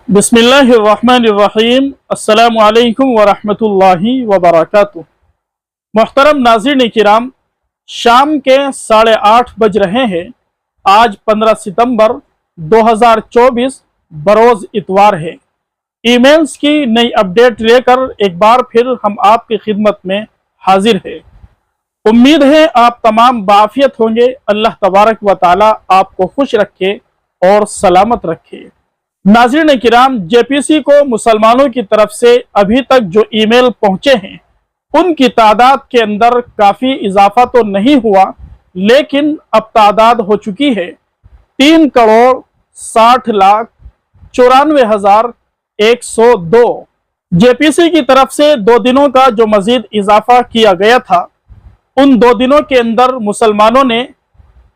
बिस्मिल्लाहिर्रहमानिर्रहीम। अस्सलामु अलैकुम वरहमतुल्लाहि वबरकातुह। मोहतरम नाज़रीन किराम, शाम के 8:30 बज रहे हैं। आज 15 सितंबर 2024 बरोज़ इतवार है। ईमेल्स की नई अपडेट लेकर एक बार फिर हम आपकी खिदमत में हाजिर है। उम्मीद है आप तमाम बाफियत होंगे। अल्लाह तबारक व ताला आपको खुश रखे और सलामत रखे। नाज़रीन किराम, जेपीसी को मुसलमानों की तरफ से अभी तक जो ईमेल पहुंचे हैं उनकी तादाद के अंदर काफ़ी इजाफा तो नहीं हुआ, लेकिन अब तादाद हो चुकी है 3,60,94,102। जेपीसी की तरफ से 2 दिनों का जो मजीद इजाफा किया गया था, उन 2 दिनों के अंदर मुसलमानों ने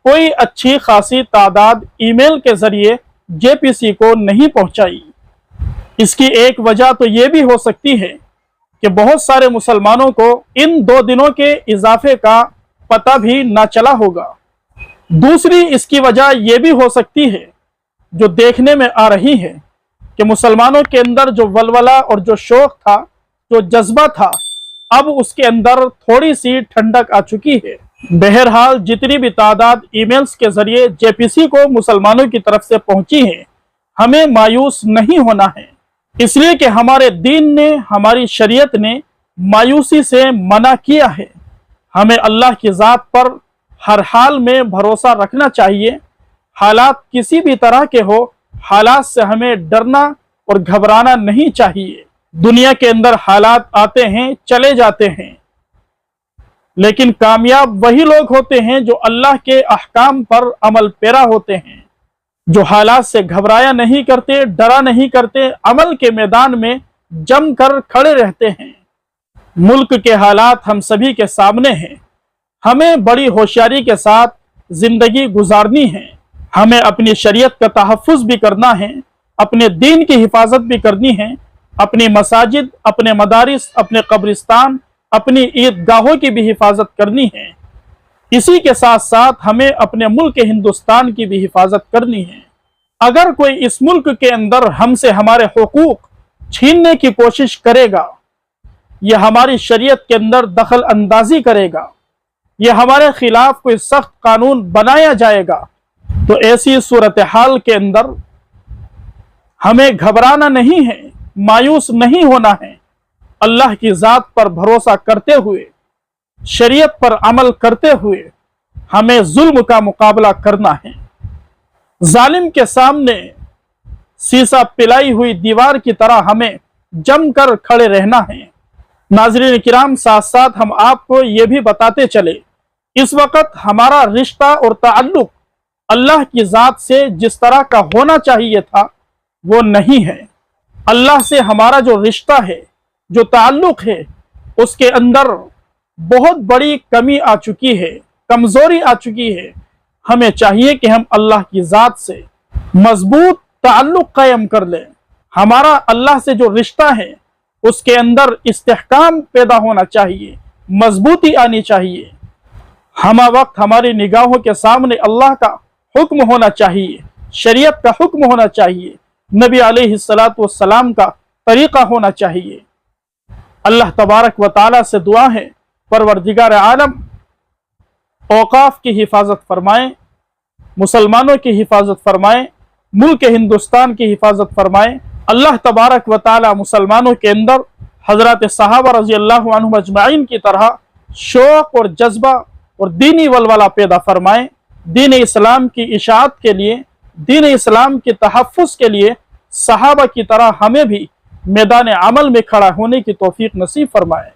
कोई अच्छी खासी तादाद ईमेल के जरिए जेपीसी को नहीं पहुंचाई। इसकी एक वजह तो ये भी हो सकती है कि बहुत सारे मुसलमानों को इन 2 दिनों के इजाफे का पता भी ना चला होगा। दूसरी इसकी वजह यह भी हो सकती है, जो देखने में आ रही है, कि मुसलमानों के अंदर जो वलवला और जो शौक था, जो जज्बा था, अब उसके अंदर थोड़ी सी ठंडक आ चुकी है। बहरहाल जितनी भी तादाद ईमेल्स के जरिए जेपीसी को मुसलमानों की तरफ से पहुंची है, हमें मायूस नहीं होना है, इसलिए कि हमारे दीन ने, हमारी शरीयत ने मायूसी से मना किया है। हमें अल्लाह की ज़ात पर हर हाल में भरोसा रखना चाहिए। हालात किसी भी तरह के हो, हालात से हमें डरना और घबराना नहीं चाहिए। दुनिया के अंदर हालात आते हैं, चले जाते हैं, लेकिन कामयाब वही लोग होते हैं जो अल्लाह के अहकाम पर अमल पेरा होते हैं, जो हालात से घबराया नहीं करते, डरा नहीं करते, अमल के मैदान में जमकर खड़े रहते हैं। मुल्क के हालात हम सभी के सामने हैं। हमें बड़ी होशियारी के साथ जिंदगी गुजारनी है। हमें अपनी शरीयत का तहफ़्फ़ुज़ भी करना है, अपने दीन की हिफाजत भी करनी है। अपनी मसाजिद, अपने मदारिस, अपने कब्रिस्तान, अपनी ईदगाहों की भी हिफाजत करनी है। इसी के साथ साथ हमें अपने मुल्क हिंदुस्तान की भी हिफाजत करनी है। अगर कोई इस मुल्क के अंदर हमसे हमारे हुकूक छीनने की कोशिश करेगा, यह हमारी शरीयत के अंदर दखल अंदाजी करेगा, यह हमारे खिलाफ कोई सख्त कानून बनाया जाएगा, तो ऐसी सूरत हाल के अंदर हमें घबराना नहीं है, मायूस नहीं होना है। अल्लाह की ज़ात पर भरोसा करते हुए, शरीयत पर अमल करते हुए हमें जुल्म का मुकाबला करना है। जालिम के सामने सीसा पिलाई हुई दीवार की तरह हमें जमकर खड़े रहना है। नाज़रीन किराम, साथ साथ हम आपको ये भी बताते चले, इस वक्त हमारा रिश्ता और ताल्लुक अल्लाह की ज़ात से जिस तरह का होना चाहिए था, वो नहीं है। अल्लाह से हमारा जो रिश्ता है, जो ताल्लुक है, उसके अंदर बहुत बड़ी कमी आ चुकी है, कमजोरी आ चुकी है। हमें चाहिए कि हम अल्लाह की ज़ात से मजबूत ताल्लुक कायम कर लें। हमारा अल्लाह से जो रिश्ता है, उसके अंदर इस्तेहकाम पैदा होना चाहिए, मजबूती आनी चाहिए। हम वक्त हमारी निगाहों के सामने अल्लाह का हुक्म होना चाहिए, शरीयत का हुक्म होना चाहिए, नबी अलैहिस्सलातु वस्सलाम का तरीका होना चाहिए। अल्लाह तबारक व ताला से दुआ है, परवरदिगार आलम औकाफ की हिफाजत फरमाएं, मुसलमानों की हिफाजत फरमाएं, मुल्क हिंदुस्तान की हिफाजत फरमाएं। अल्लाह तबारक व ताला मुसलमानों के अंदर हजरत सहाबा रज़ी अल्लाहु अन्हुम अजमाइन की तरह शौक और जज्बा और दीनी वलवला पैदा फरमाएं। दीन इस्लाम की इशाअत के लिए, दीन इस्लाम के तहफ़्फ़ुज़ के लिए सहाबा की तरह हमें भी मैदान अमल में खड़ा होने की तौफीक नसीब फरमाए।